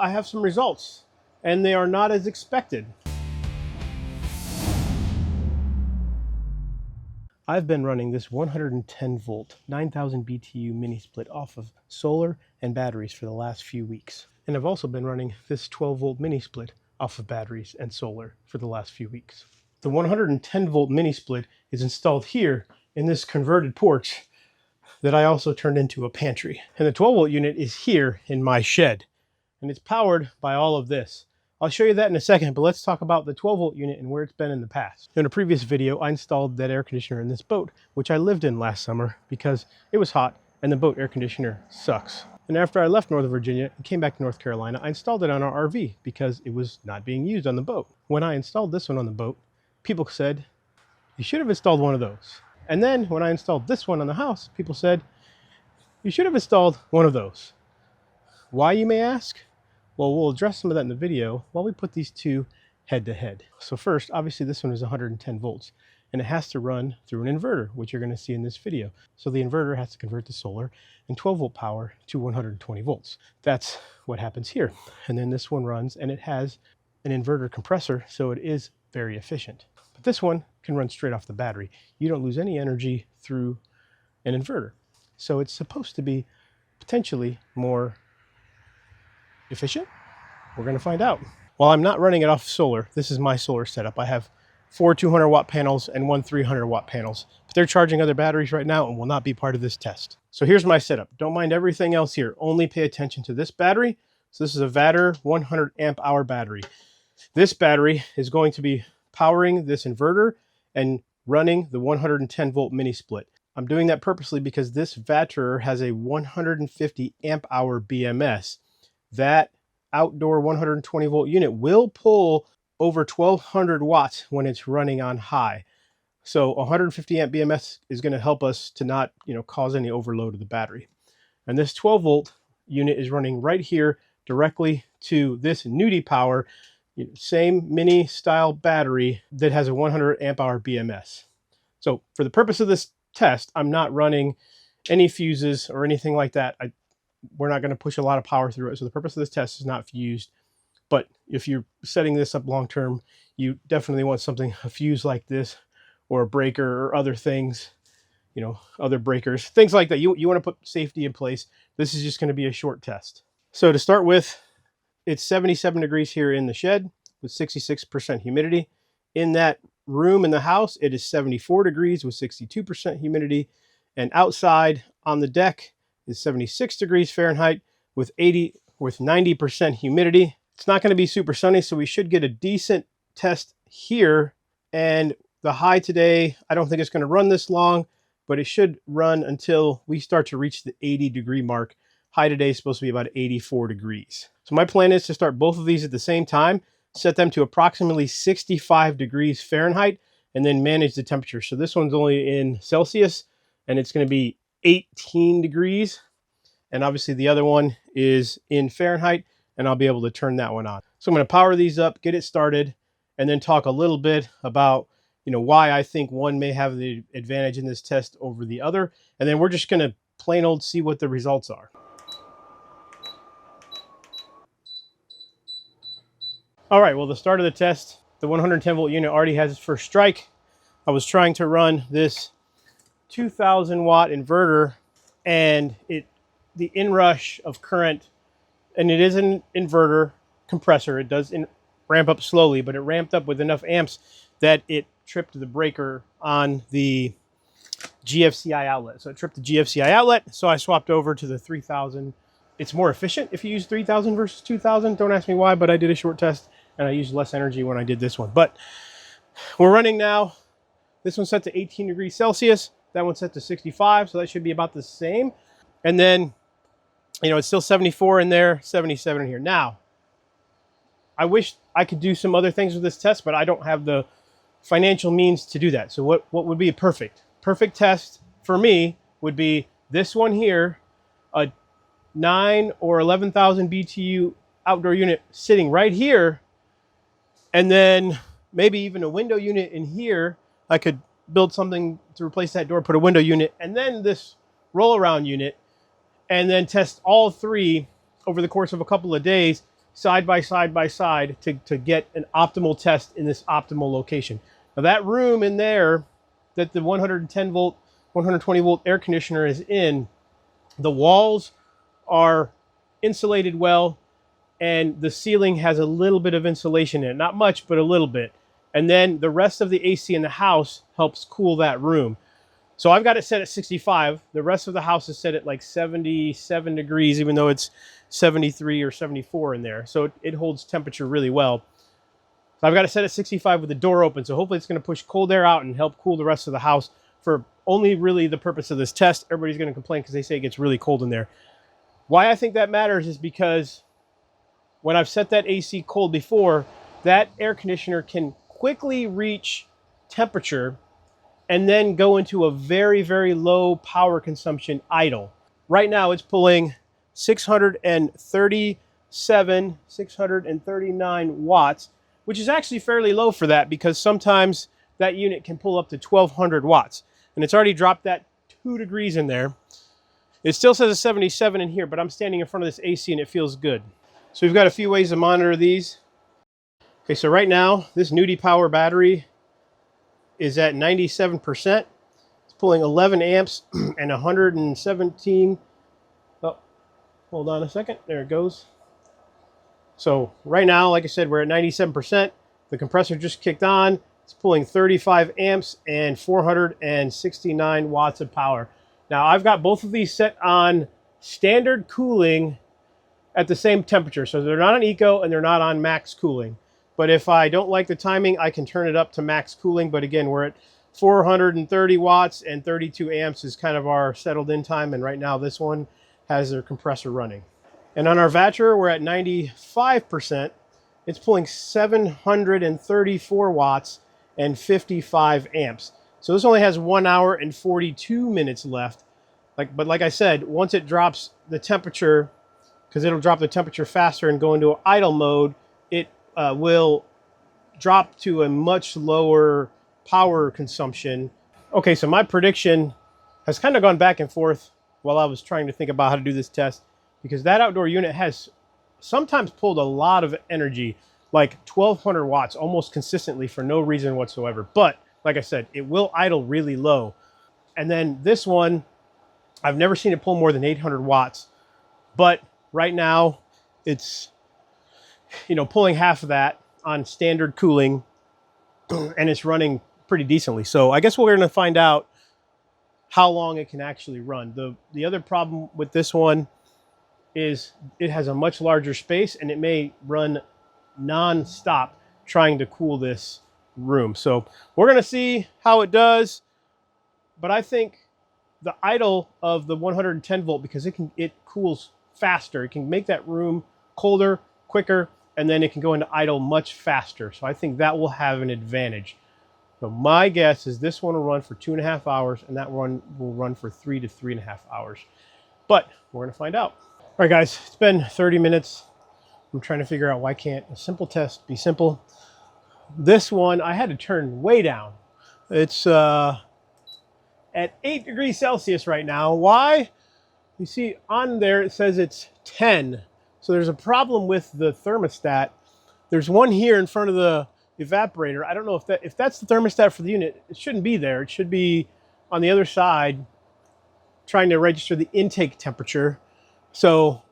I have some results, and they are not as expected. I've been running this 110 volt, 9,000 BTU mini split off of solar and batteries for the last few weeks. And I've also been running this 12 volt mini split off of batteries and solar for the last few weeks. The 110 volt mini split is installed here in this converted porch that I also turned into a pantry. And the 12 volt unit is here in my shed, and it's powered by all of this. I'll show you that in a second, but let's talk about the 12 volt unit and where it's been in the past. In a previous video, I installed that air conditioner in this boat, which I lived in last summer because it was hot and the boat air conditioner sucks. And after I left Northern Virginia and came back to North Carolina, I installed it on our RV because it was not being used on the boat. When I installed this one on the boat, people said, you should have installed one of those. And then when I installed this one on the house, people said, you should have installed one of those. Why, you may ask? Well, we'll address some of that in the video while we put these two head to head. So first, obviously this one is 110 volts and it has to run through an inverter, which you're going to see in this video. So the inverter has to convert the solar and 12 volt power to 120 volts. That's what happens here. And then this one runs and it has an inverter compressor, so it is very efficient. But this one can run straight off the battery. You don't lose any energy through an inverter. So it's supposed to be potentially more efficient? We're going to find out. While I'm not running it off solar, this is my solar setup. I have 4 200 watt panels and 1 300 watt panels, but they're charging other batteries right now and will not be part of this test. So here's my setup. Don't mind everything else here. Only pay attention to this battery. So this is a Vader 100 amp hour battery. This battery is going to be powering this inverter and running the 110 volt mini split. I'm doing that purposely because this Vader has a 150 amp hour BMS. That outdoor 120 volt unit will pull over 1200 watts when it's running on high. So 150 amp BMS is going to help us to not, cause any overload of the battery. And this 12 volt unit is running right here directly to this Nudie Power, same mini style battery that has a 100 amp hour BMS. So for the purpose of this test, I'm not running any fuses or anything like that. We're not going to push a lot of power through it. So the purpose of this test is not fused. But if you're setting this up long term, you definitely want something, a fuse like this, or a breaker or other things, other breakers, things like that. You want to put safety in place. This is just going to be a short test. So to start with, it's 77 degrees here in the shed with 66% humidity. In that room in the house, it is 74 degrees with 62% humidity. And outside on the deck is 76 degrees Fahrenheit with 90% humidity. It's not going to be super sunny, so we should get a decent test here. And the high today, I don't think it's going to run this long, but it should run until we start to reach the 80 degree mark. High today is supposed to be about 84 degrees. So my plan is to start both of these at the same time, set them to approximately 65 degrees Fahrenheit, and then manage the temperature. So this one's only in Celsius, and it's going to be 18 degrees. And obviously the other one is in Fahrenheit, and I'll be able to turn that one on. So I'm going to power these up, get it started, and then talk a little bit about, why I think one may have the advantage in this test over the other. And then we're just going to plain old see what the results are. All right, well, the start of the test, the 110 volt unit already has its first strike. I was trying to run this 2000 watt inverter, and the inrush of current, and it is an inverter compressor. It does ramp up slowly, but it ramped up with enough amps that it tripped the breaker on the GFCI outlet. So it tripped the GFCI outlet, so I swapped over to the 3000. It's more efficient if you use 3000 versus 2000. Don't ask me why, but I did a short test, and I used less energy when I did this one. But we're running now. This one's set to 18 degrees Celsius. That one's set to 65, so that should be about the same. And then, it's still 74 in there, 77 in here. Now, I wish I could do some other things with this test, but I don't have the financial means to do that. So what would be a perfect test for me would be this one here, a 9 or 11,000 BTU outdoor unit sitting right here, and then maybe even a window unit in here. I could build something to replace that door, put a window unit, and then this roll around unit, and then test all three over the course of a couple of days, side by side to get an optimal test in this optimal location. Now that room in there that the 110 volt, 120 volt air conditioner is in, the walls are insulated well, and the ceiling has a little bit of insulation in it. Not much, but a little bit. And then the rest of the AC in the house helps cool that room. So I've got it set at 65. The rest of the house is set at like 77 degrees, even though it's 73 or 74 in there. So it holds temperature really well. So I've got it set at 65 with the door open. So hopefully it's going to push cold air out and help cool the rest of the house for only really the purpose of this test. Everybody's going to complain because they say it gets really cold in there. Why I think that matters is because when I've set that AC cold before, that air conditioner can quickly reach temperature and then go into a very, very low power consumption idle. Right now it's pulling 639 watts, which is actually fairly low for that because sometimes that unit can pull up to 1200 watts. And it's already dropped that 2 degrees in there. It still says a 77 in here, but I'm standing in front of this AC and it feels good. So we've got a few ways to monitor these. Okay, so right now, this Nudie Power battery is at 97%. It's pulling 11 amps and 117. Oh, hold on a second. There it goes. So right now, like I said, we're at 97%. The compressor just kicked on. It's pulling 35 amps and 469 watts of power. Now, I've got both of these set on standard cooling at the same temperature. So they're not on eco and they're not on max cooling. But if I don't like the timing, I can turn it up to max cooling. But again, we're at 430 watts and 32 amps is kind of our settled in time. And right now this one has their compressor running. And on our Vatcher, we're at 95%. It's pulling 734 watts and 55 amps. So this only has 1 hour and 42 minutes left. But like I said, once it drops the temperature, because it'll drop the temperature faster and go into idle mode, it will drop to a much lower power consumption. Okay, so my prediction has kind of gone back and forth while I was trying to think about how to do this test, because that outdoor unit has sometimes pulled a lot of energy, like 1200 watts almost consistently for no reason whatsoever. But like I said, it will idle really low. And then this one, I've never seen it pull more than 800 watts. But right now, it's, pulling half of that on standard cooling, and it's running pretty decently. So I guess we're going to find out how long it can actually run. The other problem with this one is it has a much larger space, and it may run non-stop trying to cool this room. So we're going to see how it does. But I think the idle of the 110 volt, because it cools faster, it can make that room colder, quicker, and then it can go into idle much faster. So I think that will have an advantage. So my guess is this one will run for 2.5 hours, and that one will run for 3 to 3.5 hours. But we're going to find out. All right, guys, it's been 30 minutes. I'm trying to figure out why can't a simple test be simple. This one, I had to turn way down. It's at 8 degrees Celsius right now. Why? You see on there, it says it's 10. So there's a problem with the thermostat. There's one here in front of the evaporator. I don't know if that's the thermostat for the unit. It shouldn't be there. It should be on the other side trying to register the intake temperature. So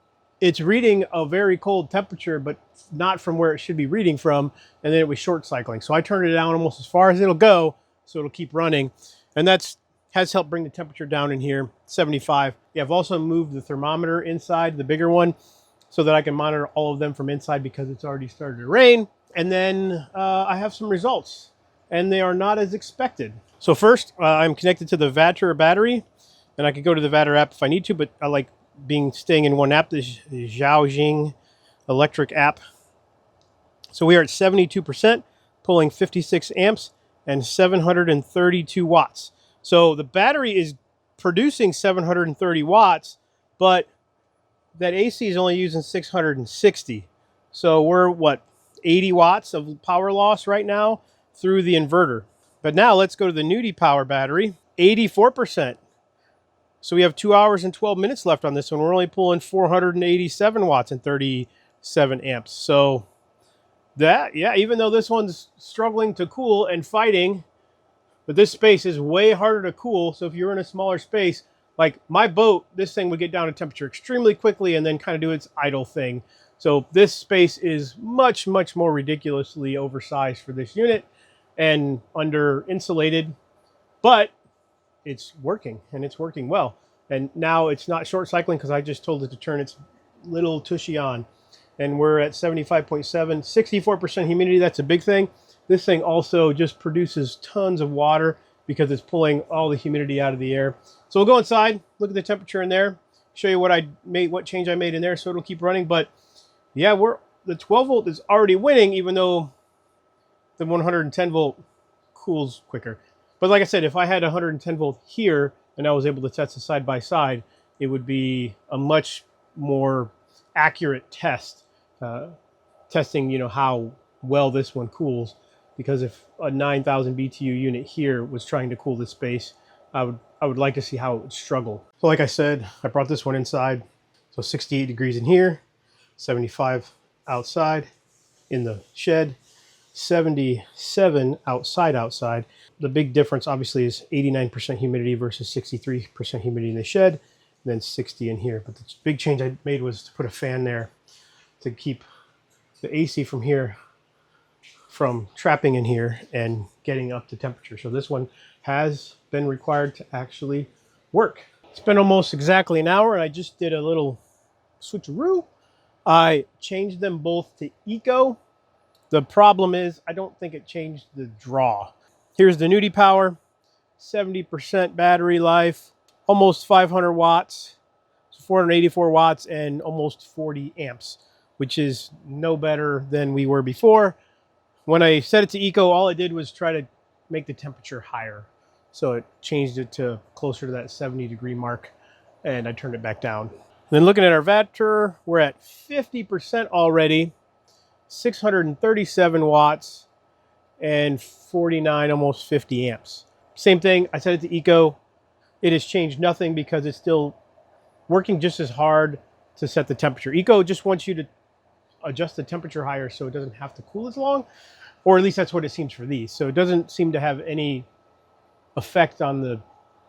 it's reading a very cold temperature, but not from where it should be reading from. And then it was short cycling. So I turned it down almost as far as it'll go, so it'll keep running. And that's has helped bring the temperature down in here, 75. Yeah, I've also moved the thermometer inside, the bigger one, so that I can monitor all of them from inside because it's already started to rain. And then I have some results, and they are not as expected. So first, I'm connected to the Vatcher battery, and I could go to the Vatcher app if I need to, but I like staying in one app, the Zhaojing electric app. So we are at 72%, pulling 56 amps and 732 watts. So the battery is producing 730 watts, but that AC is only using 660. So we're, 80 watts of power loss right now through the inverter. But now let's go to the Nudie Power battery, 84%. So we have 2 hours and 12 minutes left on this one. We're only pulling 487 watts and 36 7 amps. So that, yeah, even though this one's struggling to cool and fighting, but this space is way harder to cool. So if you're in a smaller space, like my boat, this thing would get down to temperature extremely quickly and then kind of do its idle thing. So this space is much, much more ridiculously oversized for this unit and under insulated, but it's working, and it's working well. And now it's not short cycling because I just told it to turn its little tushy on. And we're at 75.7, 64% humidity. That's a big thing. This thing also just produces tons of water because it's pulling all the humidity out of the air. So we'll go inside, look at the temperature in there, show you what I made, what change I made in there, so it'll keep running. But yeah, the 12 volt is already winning, even though the 110 volt cools quicker. But like I said, if I had 110 volt here and I was able to test it side by side, it would be a much more accurate test, testing, you know, how well this one cools. Because if a 9,000 BTU unit here was trying to cool this space, I would like to see how it would struggle. So like I said, I brought this one inside. So 68 degrees in here, 75 outside in the shed, 77 outside. The big difference obviously is 89% humidity versus 63% humidity in the shed, and then 60 in here. But the big change I made was to put a fan there to keep the AC from here from trapping in here and getting up to temperature. So this one has been required to actually work. It's been almost exactly an hour and I just did a little switcheroo. I changed them both to Eco. The problem is I don't think it changed the draw. Here's the Nudie Power, 70% battery life, almost 500 watts, 484 watts and almost 40 amps, which is no better than we were before. When I set it to Eco, all I did was try to make the temperature higher. So it changed it to closer to that 70 degree mark and I turned it back down. And then looking at our Vector, we're at 50% already, 637 watts and 49, almost 50 amps. Same thing, I set it to Eco. It has changed nothing because it's still working just as hard to set the temperature. Eco just wants you to adjust the temperature higher so it doesn't have to cool as long, or at least that's what it seems for these. So it doesn't seem to have any effect on the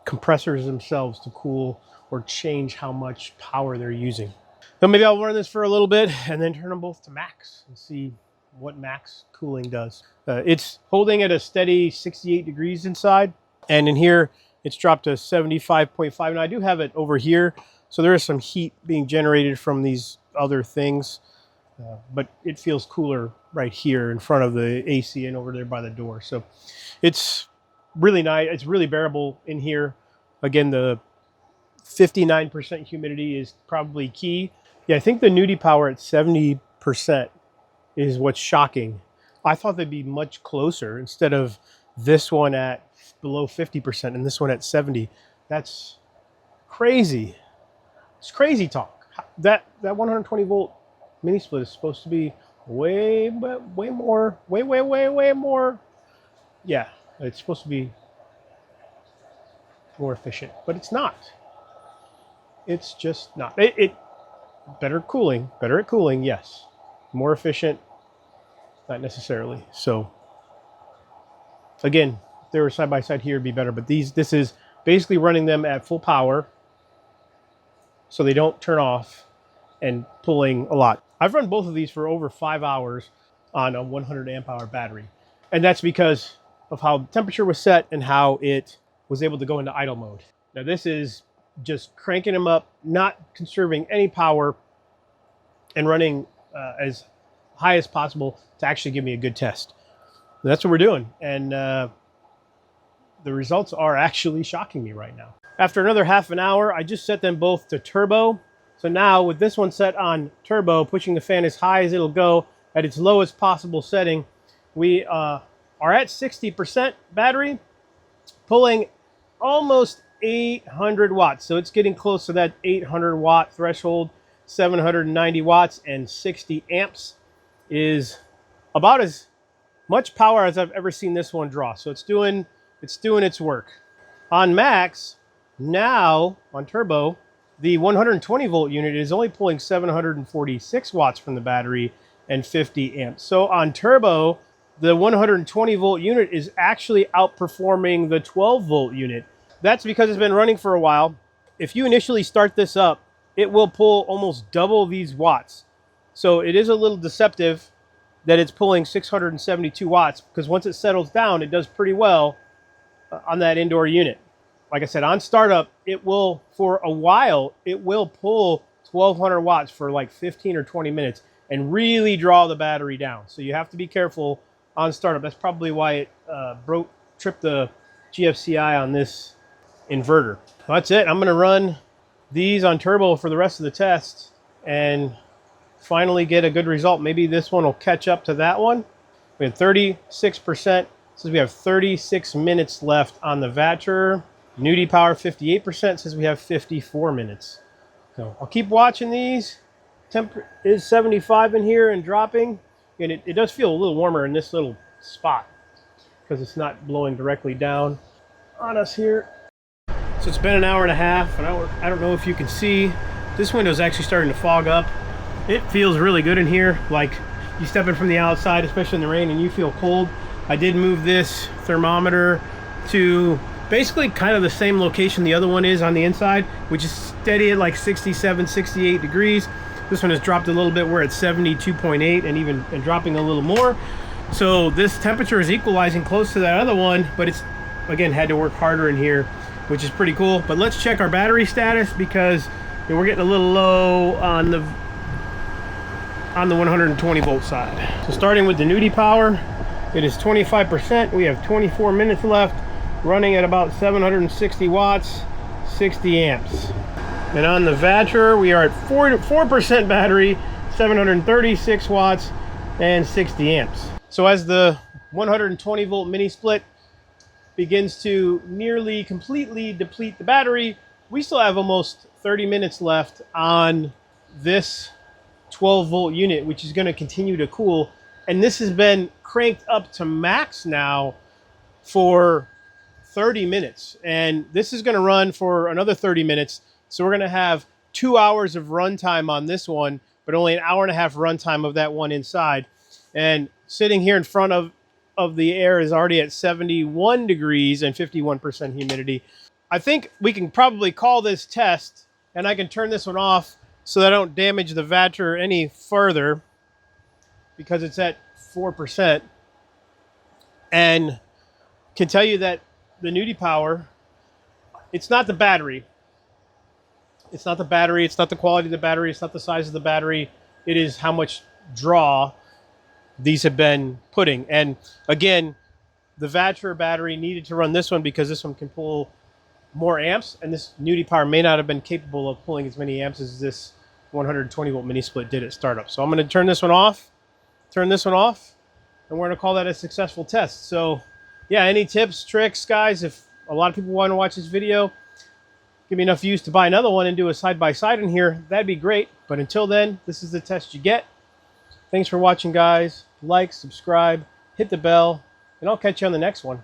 compressors themselves to cool or change how much power they're using. So maybe I'll run this for a little bit and then turn them both to max and see what max cooling does. It's holding at a steady 68 degrees inside, and in here it's dropped to 75.5. Now I do have it over here, so there is some heat being generated from these other things. But it feels cooler right here in front of the AC and over there by the door. So it's really nice. It's really bearable in here. Again, the 59% humidity is probably key. Yeah, I think the Nudie Power at 70% is what's shocking. I thought they'd be much closer instead of this one at below 50% and this one at 70. That's crazy. It's crazy talk. That 120 volt mini split is supposed to be way more. Yeah, it's supposed to be more efficient, but it's not. It's just not. It better at cooling, yes. More efficient, not necessarily. So again, if they were side by side here, it'd be better. But this is basically running them at full power, so they don't turn off and pulling a lot. I've run both of these for over 5 hours on a 100 amp hour battery. And that's because of how the temperature was set and how it was able to go into idle mode. Now this is just cranking them up, not conserving any power, and running as high as possible to actually give me a good test. And that's what we're doing. And the results are actually shocking me right now. After another half an hour, I just set them both to turbo. So now with this one set on turbo, pushing the fan as high as it'll go at its lowest possible setting, we are at 60% battery, pulling almost 800 watts. So it's getting close to that 800 watt threshold. 790 watts and 60 amps is about as much power as I've ever seen this one draw. So it's doing its work. On max, now on turbo, The 120 volt unit is only pulling 746 watts from the battery and 50 amps. So on turbo, the 120 volt unit is actually outperforming the 12 volt unit. That's because it's been running for a while. If you initially start this up, it will pull almost double these watts. So it is a little deceptive that it's pulling 672 watts, because once it settles down, it does pretty well on that indoor unit. Like I said, on startup, it will, for a while, it will pull 1200 watts for like 15 or 20 minutes and really draw the battery down. So you have to be careful on startup. That's probably why it tripped the GFCI on this inverter. That's it. I'm going to run these on turbo for the rest of the test and finally get a good result. Maybe this one will catch up to that one. We had 36%. Says we have 36 minutes left on the Vatcher. Nudie Power 58% says we have 54 minutes. So I'll keep watching these. Temp is 75 in here and dropping. And it does feel a little warmer in this little spot because it's not blowing directly down on us here. So it's been an hour and a half, and I don't know if you can see. This window is actually starting to fog up. It feels really good in here. Like you step in from the outside, especially in the rain, and you feel cold. I did move this thermometer to basically kind of the same location the other one is on the inside, which is steady at like 67, 68 degrees. This one has dropped a little bit. We're at 72.8 and dropping a little more. So this temperature is equalizing close to that other one, but it's, again, had to work harder in here, which is pretty cool. But let's check our battery status, because we're getting a little low on the 120 volt side. So starting with the Nudie Power, it is 25%. We have 24 minutes left, running at about 760 watts, 60 amps. And on the Vatcher, we are at 4% battery, 736 watts, and 60 amps. So as the 120 volt mini split begins to nearly completely deplete the battery, we still have almost 30 minutes left on this 12 volt unit, which is going to continue to cool. And this has been cranked up to max now for 30 minutes. And this is going to run for another 30 minutes. So we're going to have 2 hours of runtime on this one, but only an hour and a half runtime of that one inside. And sitting here in front of the air is already at 71 degrees and 51% humidity. I think we can probably call this test, and I can turn this one off so that I don't damage the Vatcher any further, because it's at 4%. And can tell you that the Nudie Power, it's not the battery. It's not the battery. It's not the quality of the battery. It's not the size of the battery. It is how much draw these have been putting. And again, the Vatcher battery needed to run this one because this one can pull more amps, and this Nudie Power may not have been capable of pulling as many amps as this 120 volt mini split did at startup. So I'm going to turn this one off, and we're going to call that a successful test. So yeah, any tips, tricks, guys? If a lot of people want to watch this video, give me enough views to buy another one and do a side-by-side in here, that'd be great. But until then, this is the test you get. Thanks for watching, guys. Like, subscribe, hit the bell, and I'll catch you on the next one.